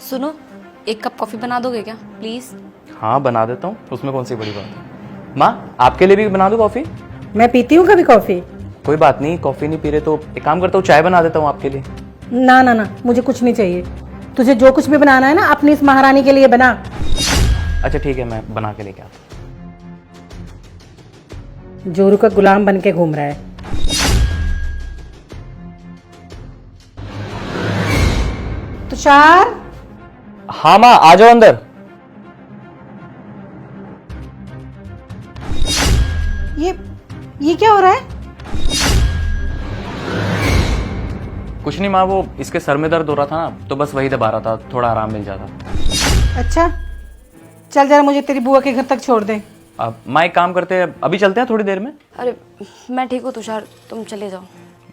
सुनो, एक cup coffee बना दोगे क्या प्लीज? हाँ बना देता हूँ, उसमें कौन सी बड़ी बात है। माँ आपके लिए भी बना दूँ कॉफी? मैं पीती हूँ कभी कॉफी। कोई बात नहीं, कॉफी नहीं पी रहे तो एक काम करता हूँ, चाय बना देता हूँ आपके लिए। ना ना ना, मुझे कुछ नहीं चाहिए। तुझे जो कुछ भी बनाना है ना अपनी इस महारानी के लिए बना। अच्छा ठीक है, मैं बना के लेके आता हूँ। जोरू का गुलाम बन के घूम रहा है। तुषार, हाँ माँ आ जाओ अंदर। ये क्या हो रहा है? कुछ नहीं माँ, वो इसके सर में दर्द हो रहा था ना, तो बस वही दबा रहा था, थोड़ा आराम मिल जाता। अच्छा चल जरा मुझे तेरी बुआ के घर तक छोड़ दे। अब माँ एक काम करते हैं, अभी चलते हैं थोड़ी देर में। अरे मैं ठीक हूँ तुषार, तुम चले जाओ।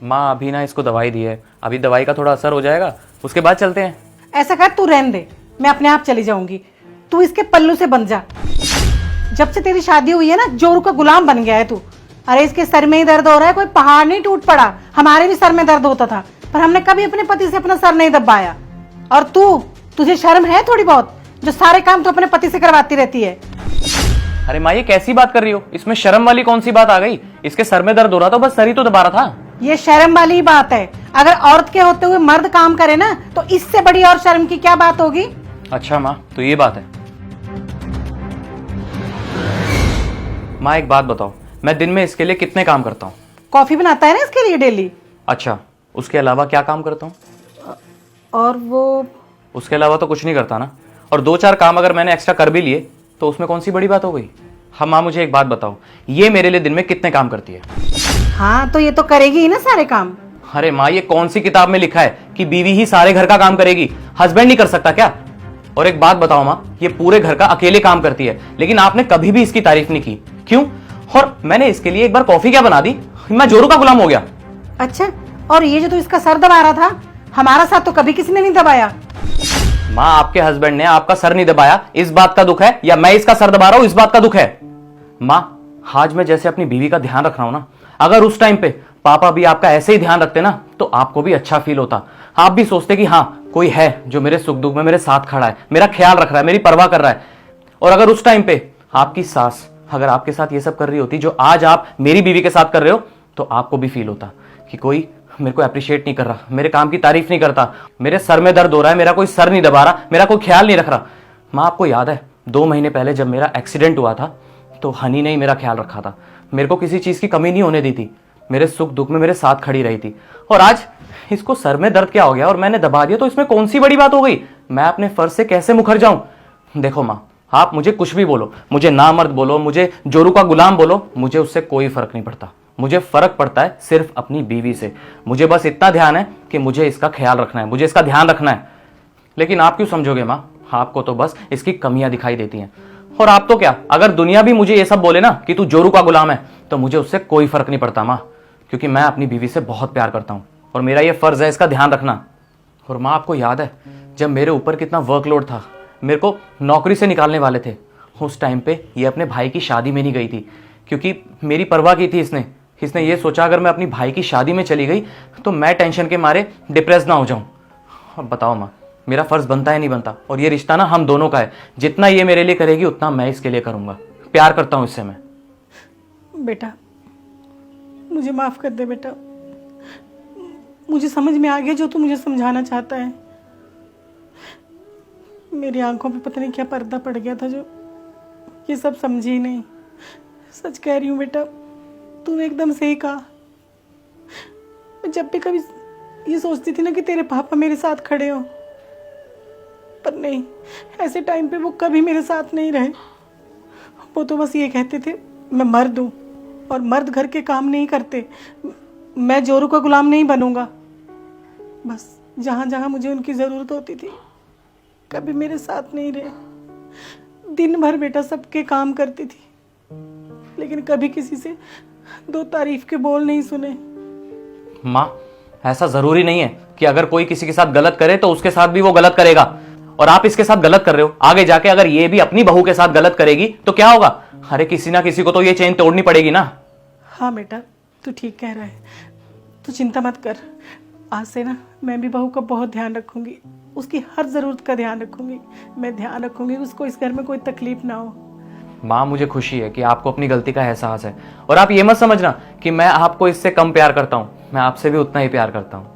माँ अभी ना इसको दवाई दी है, अभी दवाई का थोड़ा असर हो जाएगा, उसके बाद चलते हैं। ऐसा कर, तू रहने दे, मैं अपने आप चली जाऊंगी। तू इसके पल्लू से बंध जा। जब से तेरी शादी हुई है ना, जोरू का गुलाम बन गया है तू। अरे इसके सर में ही दर्द हो रहा है, कोई पहाड़ नहीं टूट पड़ा। हमारे भी सर में दर्द होता था, पर हमने कभी अपने पति से अपना सर नहीं दबाया। और तुझे शर्म है थोड़ी बहुत? जो सारे काम तू अपने पति से करवाती रहती है। अरे माँ ये कैसी बात कर रही हो, इसमें शर्म वाली कौन सी बात आ गई? इसके सर में दर्द हो रहा था, बस सर ही तो दबा रहा था। ये शर्म वाली बात है। अगर औरत के होते हुए मर्द काम करे ना, तो इससे बड़ी और शर्म की क्या बात होगी? अच्छा माँ, तो ये बात है। माँ एक बात बताओ, मैं दिन में इसके लिए कितने काम करता हूँ? कॉफी बनाता है ना इसके लिए डेली। अच्छा, उसके अलावा क्या काम करता हूँ? और वो उसके अलावा तो कुछ नहीं करता ना। और दो चार काम अगर मैंने एक्स्ट्रा कर भी लिए तो उसमें कौन सी बड़ी बात हो गई? हाँ माँ मुझे एक बात बताओ, ये मेरे लिए दिन में कितने काम करती है? हाँ तो ये तो करेगी ही ना सारे काम। अरे माँ ये कौन सी किताब में लिखा है कि बीवी ही सारे घर का काम करेगी? हस्बैंड नहीं कर सकता क्या? और एक बात बताओ माँ, ये पूरे घर का अकेले काम करती है, लेकिन आपने कभी भी इसकी तारीफ नहीं की, क्यों? और मैंने इसके लिए एक बार कॉफी क्या बना दी, मैं जोरू का गुलाम हो गया। अच्छा, और ये जो तू इसका सर दबा रहा था, हमारा साथ तो कभी किसी ने नहीं दबाया। माँ आपके हस्बैंड ने आपका सर नहीं दबाया, इस बात का दुख है, या मैं इसका सर दबा रहा हूं इस बात का दुख है? माँ आज मैं जैसे अपनी बीवी का ध्यान रख रहा हूं ना, अगर उस टाइम पे पापा भी आपका ऐसे ही ध्यान रखते ना, तो आपको भी अच्छा फील होता। आप भी सोचते कि हाँ कोई है जो मेरे सुख दुख में मेरे साथ खड़ा है, मेरा ख्याल रख रहा है, मेरी परवाह कर रहा है। और अगर उस टाइम पे आपकी सास अगर आपके साथ ये सब कर रही होती जो आज आप मेरी बीवी के साथ कर रहे हो, तो आपको भी फील होता कि कोई मेरे को अप्रिशिएट नहीं कर रहा, मेरे काम की तारीफ नहीं करता, मेरे सर में दर्द हो रहा है, मेरा कोई सर नहीं दबा रहा, मेरा कोई ख्याल नहीं रख रहा। माँ आपको याद है 2 महीने पहले जब मेरा एक्सीडेंट हुआ था, तो हनी ने ही मेरा ख्याल रखा था, मेरे को किसी चीज की कमी नहीं होने दी थी, मेरे सुख दुख में मेरे साथ खड़ी रही थी। और आज इसको सर में दर्द क्या हो गया और मैंने दबा दिया, तो इसमें कौन सी बड़ी बात हो गई? मैं अपने फर्ज से कैसे मुकर जाऊं? देखो माँ आप मुझे कुछ भी बोलो, मुझे नामर्द बोलो, मुझे जोरू का गुलाम बोलो, मुझे उससे कोई फर्क नहीं पड़ता। मुझे फर्क पड़ता है सिर्फ अपनी बीवी से। मुझे बस इतना ध्यान है कि मुझे इसका ख्याल रखना है, मुझे इसका ध्यान रखना है। लेकिन आप क्यों समझोगे माँ, आपको तो बस इसकी कमियां दिखाई देती हैं। और आप तो क्या, अगर दुनिया भी मुझे ये सब बोले ना कि तू जोरू का गुलाम है, तो मुझे उससे कोई फर्क नहीं पड़ता माँ, क्योंकि मैं अपनी बीवी से बहुत प्यार करता हूँ और मेरा ये फर्ज है इसका ध्यान रखना। और माँ आपको याद है जब मेरे ऊपर कितना वर्कलोड था, मेरे को नौकरी से निकालने वाले थे, उस टाइम पे ये अपने भाई की शादी में नहीं गई थी, क्योंकि मेरी परवाह की थी इसने ये सोचा अगर मैं अपनी भाई की शादी में चली गई तो मैं टेंशन के मारे डिप्रेस ना हो जाऊं। अब बताओ माँ मेरा फर्ज बनता है नहीं बनता? और ये रिश्ता ना हम दोनों का है, जितना ये मेरे लिए करेगी उतना मैं इसके लिए करूंगा, प्यार करता हूं इससे मैं। बेटा मुझे माफ कर दे बेटा, मुझे समझ में आ गया जो तू मुझे समझाना चाहता है। मेरी आंखों पे पता नहीं क्या पर्दा पड़ गया था जो ये सब समझी ही नहीं। सच कह रही हूँ बेटा, तूने एकदम सही कहा। मैं जब भी कभी ये सोचती थी ना कि तेरे पापा मेरे साथ खड़े हो, पर नहीं, ऐसे टाइम पे वो कभी मेरे साथ नहीं रहे। वो तो बस ये कहते थे मैं मर्द हूँ और मर्द घर के काम नहीं करते, मैं जोरू का गुलाम नहीं बनूंगा। बस जहाँ जहाँ मुझे उनकी ज़रूरत होती थी कभी मेरे साथ नहीं रहे। दिन भर बेटा सबके काम करती थी, लेकिन कभी किसी से 2 तारीफ के बोल नहीं सुने। माँ ऐसा जरूरी नहीं है कि अगर कोई किसी के साथ गलत करे तो उसके साथ भी वो गलत करेगा। और आप इसके साथ गलत कर रहे हो, आगे जाके अगर ये भी अपनी बहू के साथ गलत करेगी तो क्या होगा? अरे किसी ना किसी को तो ये चेन तोड़नी पड़ेगी ना। हाँ बेटा तू ठीक कह रहा है, तू चिंता मत कर। आज से ना मैं भी बहू का बहुत ध्यान रखूंगी, उसकी हर ज़रूरत का ध्यान रखूंगी। मैं ध्यान रखूंगी उसको इस घर में कोई तकलीफ ना हो। माँ मुझे खुशी है कि आपको अपनी गलती का एहसास है, और आप ये मत समझना कि मैं आपको इससे कम प्यार करता हूँ, मैं आपसे भी उतना ही प्यार करता हूँ।